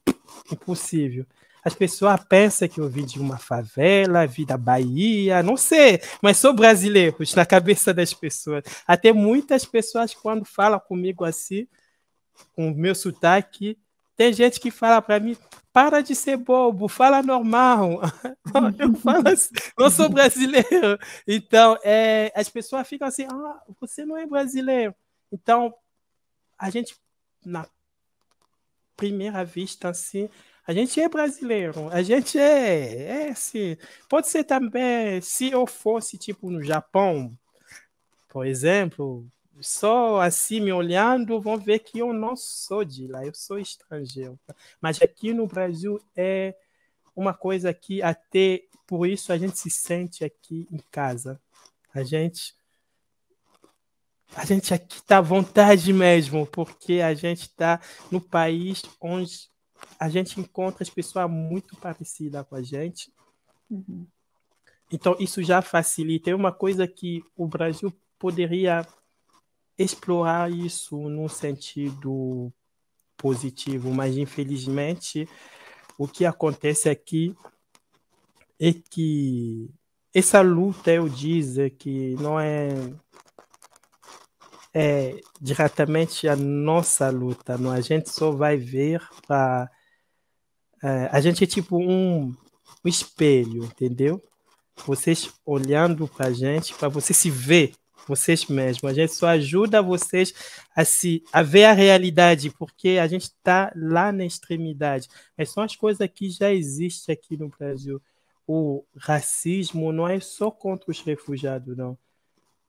Impossível. As pessoas pensam que eu vim de uma favela, vim da Bahia, não sei, mas sou brasileiro na cabeça das pessoas. Até muitas pessoas, quando falam comigo assim, com o meu sotaque, tem gente que fala para mim, para de ser bobo, fala normal. Eu falo assim, não sou brasileiro. Então, as pessoas ficam assim, você não é brasileiro. Então, a gente, na primeira vista, assim, a gente é brasileiro, a gente assim, pode ser também, se eu fosse, tipo, no Japão, por exemplo, só assim me olhando, vão ver que eu não sou de lá, eu sou estrangeiro. Mas aqui no Brasil é uma coisa que até por isso a gente se sente aqui em casa. A gente aqui está à vontade mesmo, porque a gente está no país onde a gente encontra as pessoas muito parecidas com a gente. Uhum. Então, isso já facilita. É uma coisa que o Brasil poderia explorar isso num sentido positivo, mas infelizmente o que acontece aqui é que essa luta, eu dizer que não é diretamente a nossa luta, não? A gente só vai ver para a gente é tipo um espelho, entendeu? Vocês olhando para a gente, para você se ver vocês mesmos. A gente só ajuda vocês a ver a realidade, porque a gente está lá na extremidade. Mas são as coisas que já existem aqui no Brasil. O racismo não é só contra os refugiados, não.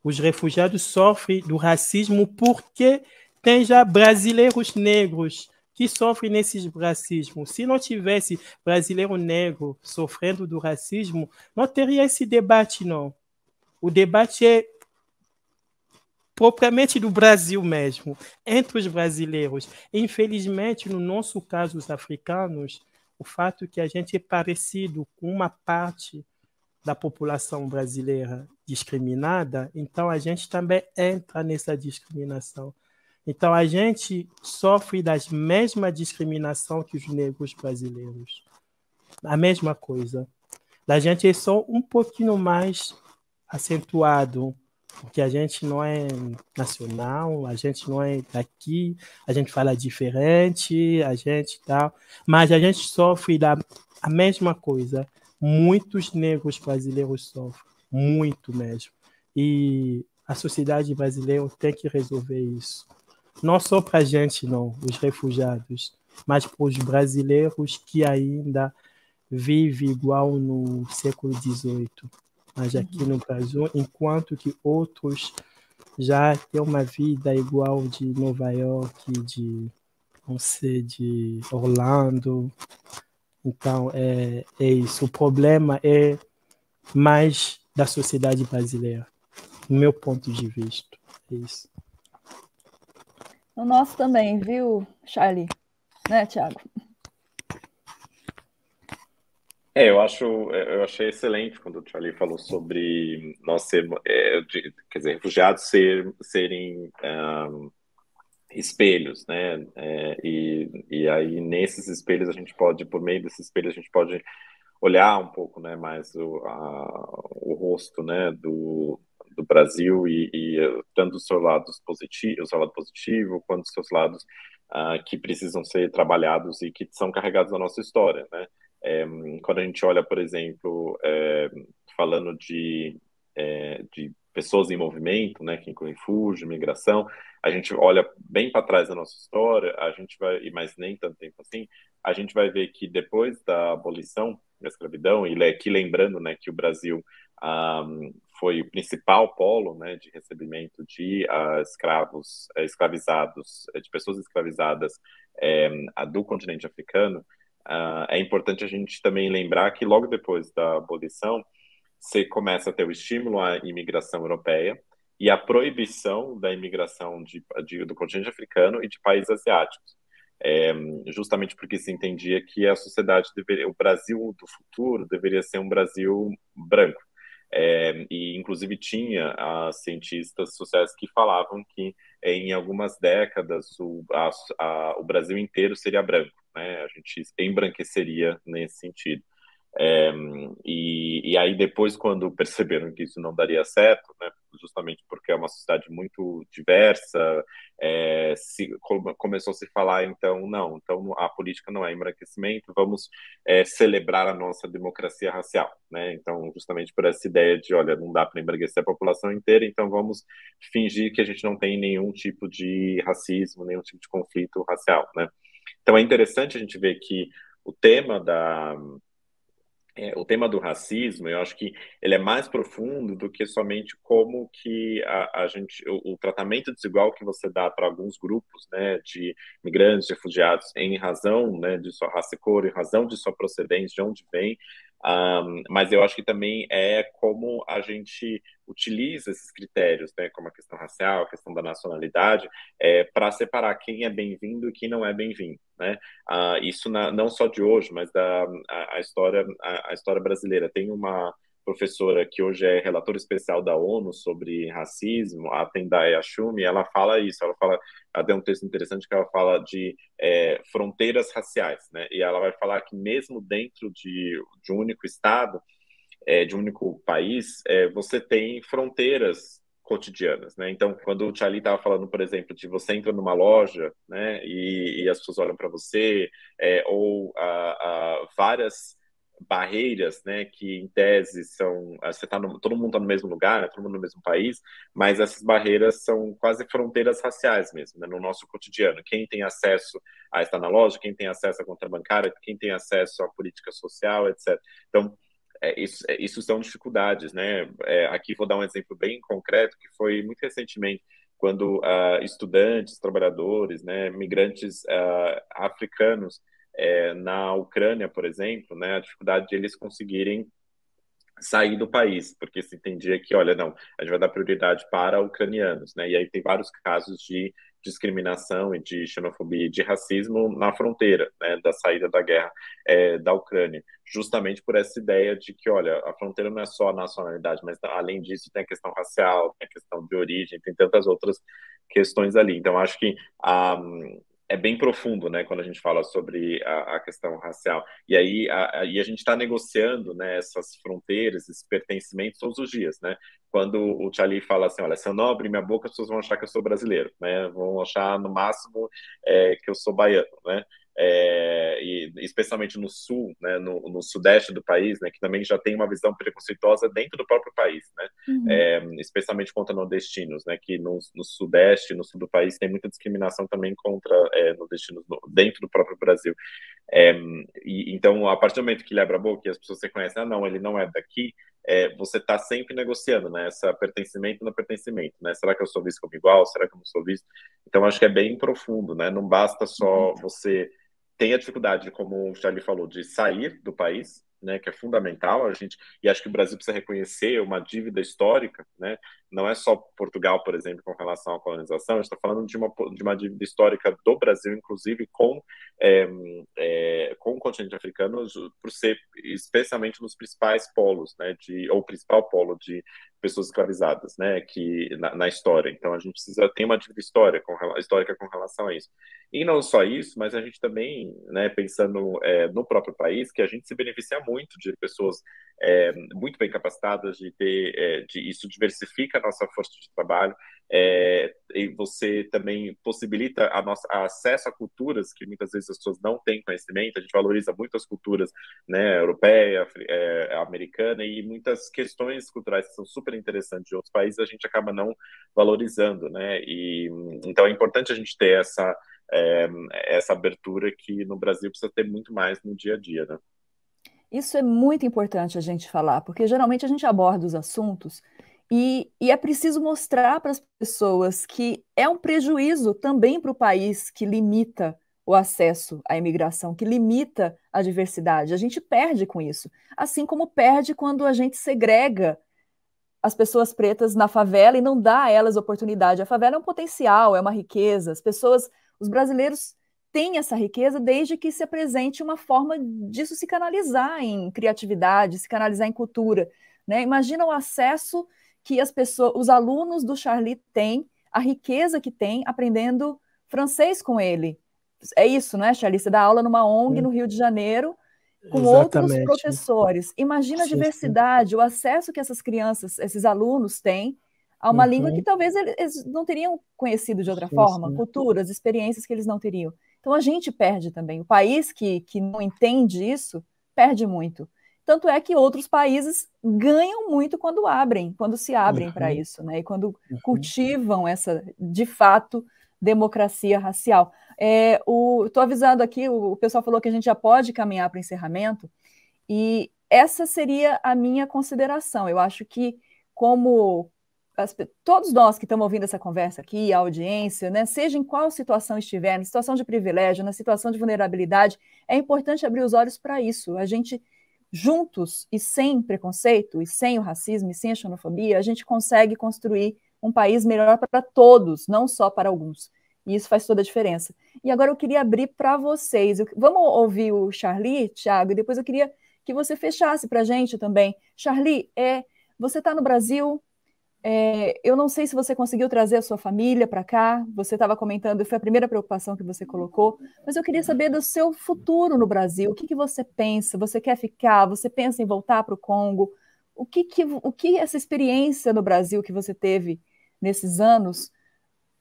Os refugiados sofrem do racismo porque tem já brasileiros negros que sofrem nesse racismo. Se não tivesse brasileiro negro sofrendo do racismo, não teria esse debate, não. O debate é propriamente do Brasil mesmo, entre os brasileiros. Infelizmente, no nosso caso, os africanos, o fato que a gente é parecido com uma parte da população brasileira discriminada, então a gente também entra nessa discriminação. Então a gente sofre das mesmas discriminação que os negros brasileiros. A mesma coisa. A gente é só um pouquinho mais acentuado, porque a gente não é nacional, a gente não é daqui, a gente fala diferente, a gente tal, mas a gente sofre a mesma coisa. Muitos negros brasileiros sofrem, muito mesmo. E a sociedade brasileira tem que resolver isso. Não só para a gente, não, os refugiados, mas para os brasileiros que ainda vivem igual no século XVIII. Mas aqui no Brasil, enquanto que outros já têm uma vida igual de Nova York, de, não sei, de Orlando. Então, é isso. O problema é mais da sociedade brasileira, do meu ponto de vista. É isso. O nosso também, viu, Charlie? Né, Thiago? Eu achei excelente quando o Charlie falou sobre nós sermos, quer dizer, refugiados serem espelhos, né? E aí nesses espelhos a gente pode, por meio desses espelhos a gente pode olhar um pouco, né, mais o rosto, né, do Brasil e tanto os seus lados positivos, o seu lado positivo, quanto os seus lados que precisam ser trabalhados e que são carregados na nossa história, né? Quando a gente olha, por exemplo, falando de pessoas em movimento, né, que inclui refúgio, migração, a gente olha bem para trás da nossa história, a gente vai, mas nem tanto tempo assim, a gente vai ver que depois da abolição da escravidão, e aqui lembrando, né, que o Brasil foi o principal polo, né, de recebimento de escravos, escravizados, de pessoas escravizadas do continente africano. É importante a gente também lembrar que logo depois da abolição você começa a ter o estímulo à imigração europeia e a proibição da imigração do continente africano e de países asiáticos. Justamente porque se entendia que a sociedade deveria, o Brasil do futuro deveria ser um Brasil branco. E inclusive tinha cientistas sociais que falavam que em algumas décadas o Brasil inteiro seria branco, né? A gente embranqueceria nesse sentido. E aí depois, quando perceberam que isso não daria certo, né, justamente porque é uma sociedade muito diversa, começou a se falar, então a política não é embranquecimento, vamos celebrar a nossa democracia racial, né? Então, justamente por essa ideia de, olha, não dá para embranquecer a população inteira, então vamos fingir que a gente não tem nenhum tipo de racismo, nenhum tipo de conflito racial, né? Então é interessante a gente ver que o tema do racismo, eu acho que ele é mais profundo do que somente como que o tratamento desigual que você dá para alguns grupos, né, de migrantes, de refugiados, em razão, né, de sua raça e cor, em razão de sua procedência, de onde vem, mas eu acho que também é como a gente utiliza esses critérios, né, como a questão racial, a questão da nacionalidade, para separar quem é bem-vindo e quem não é bem-vindo, né? Isso não só de hoje, mas a história brasileira. Tem uma professora que hoje é relatora especial da ONU sobre racismo, a Tendai Ashumi, ela fala isso, ela tem um texto interessante que ela fala de fronteiras raciais, né? E ela vai falar que mesmo dentro de um único estado, de um único país, você tem fronteiras cotidianas, né? Então, quando o Charlie estava falando, por exemplo, de você entra numa loja, né, e as pessoas olham para você, ou várias barreiras, né, que em tese são, todo mundo está no mesmo lugar, né, todo mundo no mesmo país, mas essas barreiras são quase fronteiras raciais mesmo, né, no nosso cotidiano. Quem tem acesso a estar na loja, quem tem acesso à conta bancária, quem tem acesso à política social, etc. Então, isso são dificuldades, né? Aqui vou dar um exemplo bem concreto, que foi muito recentemente, quando estudantes, trabalhadores, né, migrantes africanos na Ucrânia, por exemplo, né, a dificuldade de eles conseguirem sair do país, porque se entendia que, olha, não, a gente vai dar prioridade para ucranianos, né? E aí tem vários casos de discriminação e de xenofobia e de racismo na fronteira, né, da saída da guerra da Ucrânia, justamente por essa ideia de que, olha, a fronteira não é só a nacionalidade, mas além disso tem a questão racial, tem a questão de origem, tem tantas outras questões ali. Então, acho que é bem profundo, né, quando a gente fala sobre a questão racial. E aí a gente está negociando, né, essas fronteiras, esses pertencimentos todos os dias, né? Quando o Charlie fala assim, olha, se eu não abrir minha boca, as pessoas vão achar que eu sou brasileiro, né? Vão achar, no máximo, que eu sou baiano, né? E especialmente no sul, né, no sudeste do país, né, que também já tem uma visão preconceituosa dentro do próprio país, né, especialmente contra nordestinos, né, que no sudeste, no sul do país tem muita discriminação também contra nordestinos dentro do próprio Brasil. Então, a partir do momento que ele abre a boca e as pessoas reconhecem, não, ele não é daqui, você está sempre negociando, né, essa pertencimento no pertencimento, né, será que eu sou visto como igual, será que eu não sou visto? Então, acho que é bem profundo, né, não basta só você ter a dificuldade, como o Charlie falou, de sair do país, né, que é fundamental, e acho que o Brasil precisa reconhecer uma dívida histórica, né, não é só Portugal, por exemplo, com relação à colonização, a gente está falando de uma dívida histórica do Brasil, inclusive com o continente africano, por ser especialmente nos principais polos, né, ou principal polo de pessoas escravizadas, né, que na história. Então a gente precisa ter uma dívida histórica com relação a isso. E não só isso, mas a gente também, né, pensando no próprio país, que a gente se beneficia muito de pessoas muito bem capacitadas, isso diversifica a nossa força de trabalho, e você também possibilita acesso a culturas que muitas vezes as pessoas não têm conhecimento. A gente valoriza muito as culturas, né, europeia, americana, e muitas questões culturais que são super interessantes de outros países a gente acaba não valorizando, né? E então é importante a gente ter essa abertura que no Brasil precisa ter muito mais no dia a dia, né? Isso é muito importante a gente falar, porque geralmente a gente aborda os assuntos e é preciso mostrar para as pessoas que é um prejuízo também para o país que limita o acesso à imigração, que limita a diversidade. A gente perde com isso, assim como perde quando a gente segrega as pessoas pretas na favela e não dá a elas oportunidade. A favela é um potencial, é uma riqueza. Os brasileiros têm essa riqueza desde que se apresente uma forma disso se canalizar em criatividade, se canalizar em cultura, né? Imagina o acesso que os alunos do Charlie têm, a riqueza que têm aprendendo francês com ele. É isso, não é, Charlie? Você dá aula numa ONG no Rio de Janeiro, com outros Exatamente. professores. Imagina a Sim, sim. diversidade, o acesso que essas crianças, esses alunos têm a uma língua que Uhum. talvez eles não teriam conhecido de outra Sim, forma, sim. culturas, experiências que eles não teriam. Então a gente perde também. O país que não entende isso, perde muito. Tanto é que outros países ganham muito quando se abrem para Uhum. isso, né? E quando Uhum. cultivam essa, de fato, democracia racial. Estou avisando aqui, o pessoal falou que a gente já pode caminhar para o encerramento, e essa seria a minha consideração. Eu acho que, como todos nós que estamos ouvindo essa conversa aqui, a audiência, né, seja em qual situação estiver, na situação de privilégio, na situação de vulnerabilidade, é importante abrir os olhos para isso. A gente, juntos e sem preconceito, e sem o racismo, e sem a xenofobia, a gente consegue construir um país melhor para todos, não só para alguns. E isso faz toda a diferença. E agora eu queria abrir para vocês. Vamos ouvir o Charlie, Thiago, e depois eu queria que você fechasse para a gente também. Charlie, você está no Brasil, eu não sei se você conseguiu trazer a sua família para cá, você estava comentando, foi a primeira preocupação que você colocou, mas eu queria saber do seu futuro no Brasil. O que você pensa? Você quer ficar? Você pensa em voltar para o Congo? O que essa experiência no Brasil que você teve nesses anos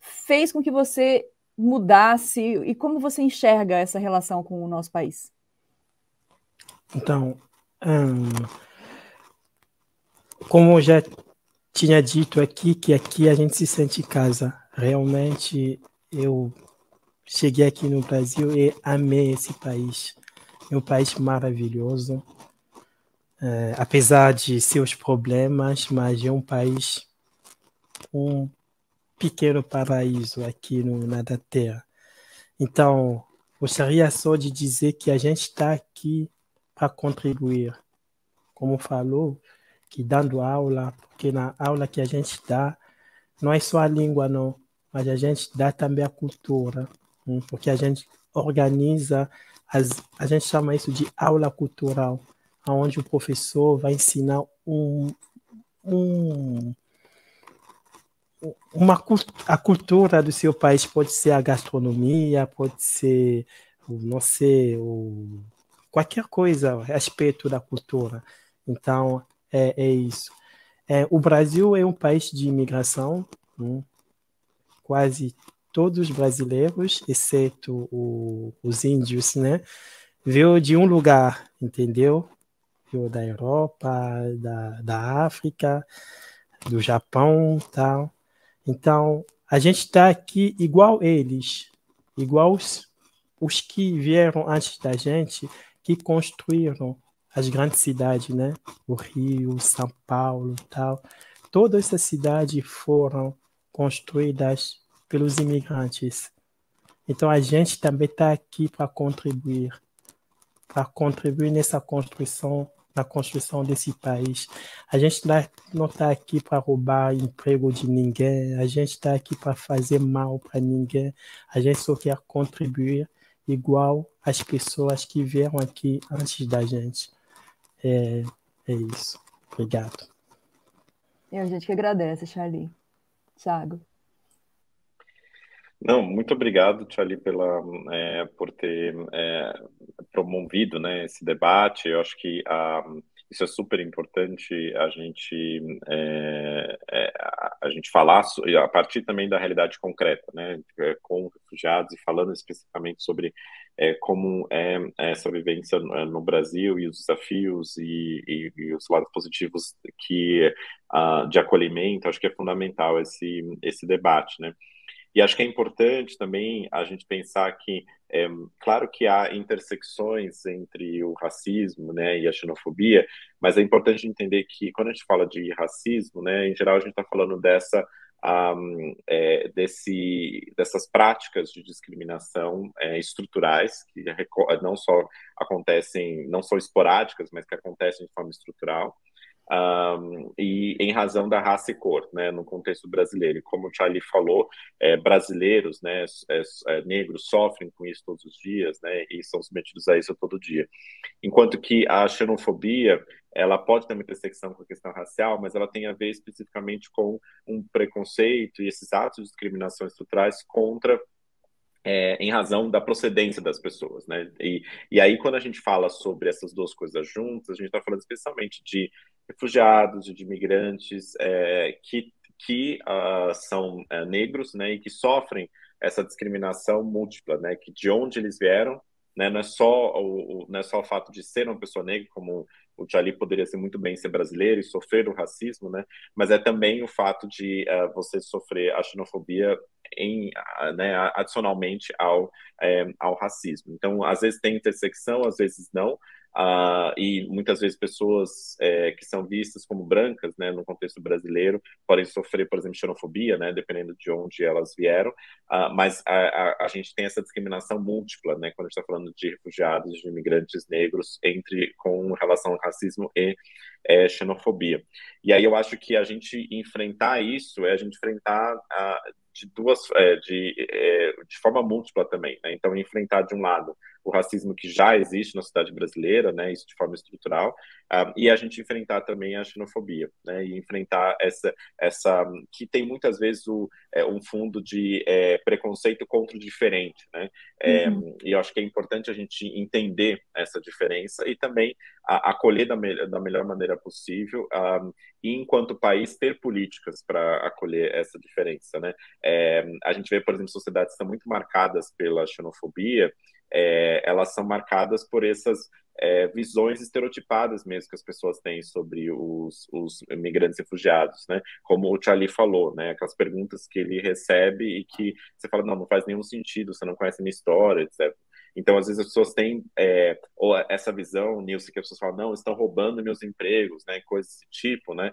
fez com que você mudasse, e como você enxerga essa relação com o nosso país? Então, como eu já tinha dito aqui, que aqui a gente se sente em casa. Realmente, eu cheguei aqui no Brasil e amei esse país. É um país maravilhoso, apesar de seus problemas, mas é um país, um pequeno paraíso aqui na Terra. Então, gostaria só de dizer que a gente está aqui para contribuir, como falou, que dando aula, porque na aula que a gente dá, não é só a língua, não, mas a gente dá também a cultura, porque a gente organiza, a gente chama isso de aula cultural, onde o professor vai ensinar a cultura do seu país. Pode ser a gastronomia, pode ser, não sei, qualquer coisa a respeito da cultura. Então, é isso. O Brasil é um país de imigração, quase todos os brasileiros, exceto os índios, né, veio de um lugar, entendeu? Veio da Europa, da África, do Japão, tal. Então, a gente está aqui igual eles, igual os que vieram antes da gente, que construíram as grandes cidades, né? O Rio, São Paulo, tal. Todas essas cidades foram construídas pelos imigrantes. Então, a gente também está aqui para contribuir nessa construção, na construção desse país. A gente não está aqui para roubar emprego de ninguém, a gente está aqui para fazer mal para ninguém, a gente só quer contribuir igual as pessoas que vieram aqui antes da gente. É isso. Obrigado. A gente que agradece, Charlie. Thiago. Não, muito obrigado, Charlie, por ter promovido, né, esse debate. Eu acho que isso é super importante a gente falar a partir também da realidade concreta, né, com refugiados, e falando especificamente sobre como é essa vivência no Brasil, e os desafios e os lados positivos de acolhimento. Acho que é fundamental esse debate, né? E acho que é importante também a gente pensar que, claro que há intersecções entre o racismo, né, e a xenofobia, mas é importante entender que quando a gente fala de racismo, né, em geral a gente está falando dessa dessas práticas de discriminação estruturais, que não só acontecem, não são esporádicas, mas que acontecem de forma estrutural, e em razão da raça e cor, né, no contexto brasileiro. E como o Charlie falou, brasileiros, né, negros sofrem com isso todos os dias, né, e são submetidos a isso todo dia. Enquanto que a xenofobia, ela pode ter uma intersecção com a questão racial, mas ela tem a ver especificamente com um preconceito e esses atos de discriminação estruturais contra em razão da procedência das pessoas, né? E aí, quando a gente fala sobre essas duas coisas juntas, a gente está falando especialmente de refugiados, de imigrantes que são negros, né? E que sofrem essa discriminação múltipla, né? Que de onde eles vieram, né? Não é só o fato de ser uma pessoa negra, como o Charlie poderia ser muito bem ser brasileiro e sofrer o racismo, né? Mas é também o fato de você sofrer a xenofobia né, adicionalmente ao racismo. Então, às vezes tem intersecção, às vezes não, e muitas vezes pessoas que são vistas como brancas, né, no contexto brasileiro, podem sofrer, por exemplo, xenofobia, né, dependendo de onde elas vieram, mas a gente tem essa discriminação múltipla, né, quando a gente está falando de refugiados, de imigrantes negros, com relação ao racismo e xenofobia. E aí eu acho que a gente enfrentar isso a gente enfrentar de forma múltipla também, né? Então, enfrentar de um lado o racismo que já existe na sociedade brasileira, né? Isso de forma estrutural, e a gente enfrentar também a xenofobia, né? E enfrentar essa que tem muitas vezes um fundo de preconceito contra o diferente, né? E eu acho que é importante a gente entender essa diferença e também acolher da melhor maneira possível, e enquanto país ter políticas para acolher essa diferença, né? A gente vê, por exemplo, sociedades que são muito marcadas pela xenofobia, elas são marcadas por essas visões estereotipadas mesmo que as pessoas têm sobre os imigrantes refugiados, né? Como o Charlie falou, né? Aquelas perguntas que ele recebe e que você fala, não faz nenhum sentido, você não conhece a minha história, etc. Então, às vezes as pessoas têm ou essa visão, Nilce, que as pessoas falam, não, estão roubando meus empregos, né? Coisas desse tipo, né?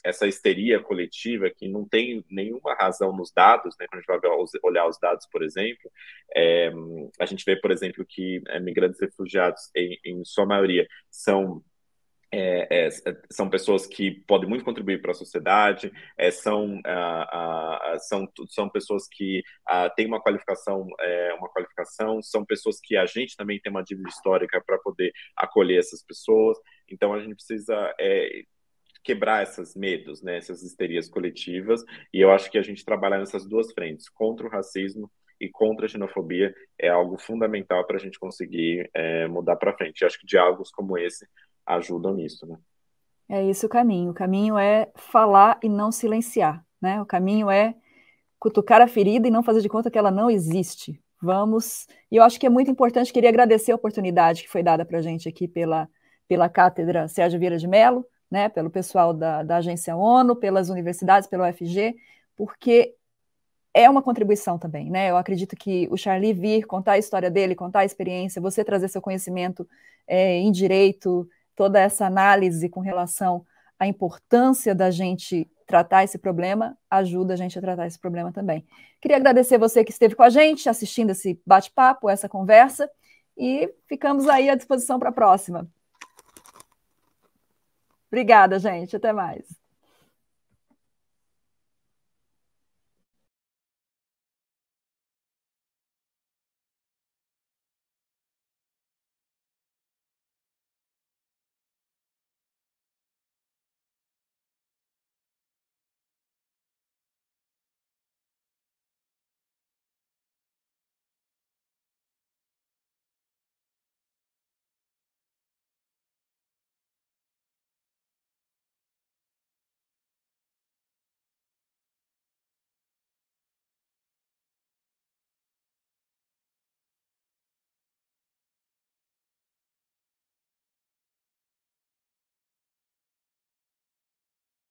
Essa histeria coletiva que não tem nenhuma razão nos dados, né? Quando a gente vai olhar os dados, por exemplo, a gente vê, por exemplo, que migrantes refugiados, em sua maioria, são pessoas que podem muito contribuir para a sociedade, são pessoas que têm uma qualificação, são pessoas que a gente também tem uma dívida histórica para poder acolher essas pessoas. Então a gente precisa quebrar esses medos, né, essas histerias coletivas, e eu acho que a gente trabalhar nessas duas frentes, contra o racismo e contra a xenofobia, é algo fundamental para a gente conseguir mudar para frente. Eu acho que diálogos como esse ajudam nisso, né? É isso o caminho. O caminho é falar e não silenciar, né? O caminho é cutucar a ferida e não fazer de conta que ela não existe. Vamos... E eu acho que é muito importante, queria agradecer a oportunidade que foi dada para a gente aqui pela Cátedra Sérgio Vieira de Mello, né? Pelo pessoal da Agência ONU, pelas universidades, pelo UFG, porque é uma contribuição também, né? Eu acredito que o Charlie vir contar a história dele, contar a experiência, você trazer seu conhecimento em direito, toda essa análise com relação à importância da gente tratar esse problema, ajuda a gente a tratar esse problema também. Queria agradecer você que esteve com a gente, assistindo esse bate-papo, essa conversa, e ficamos aí à disposição para a próxima. Obrigada, gente. Até mais.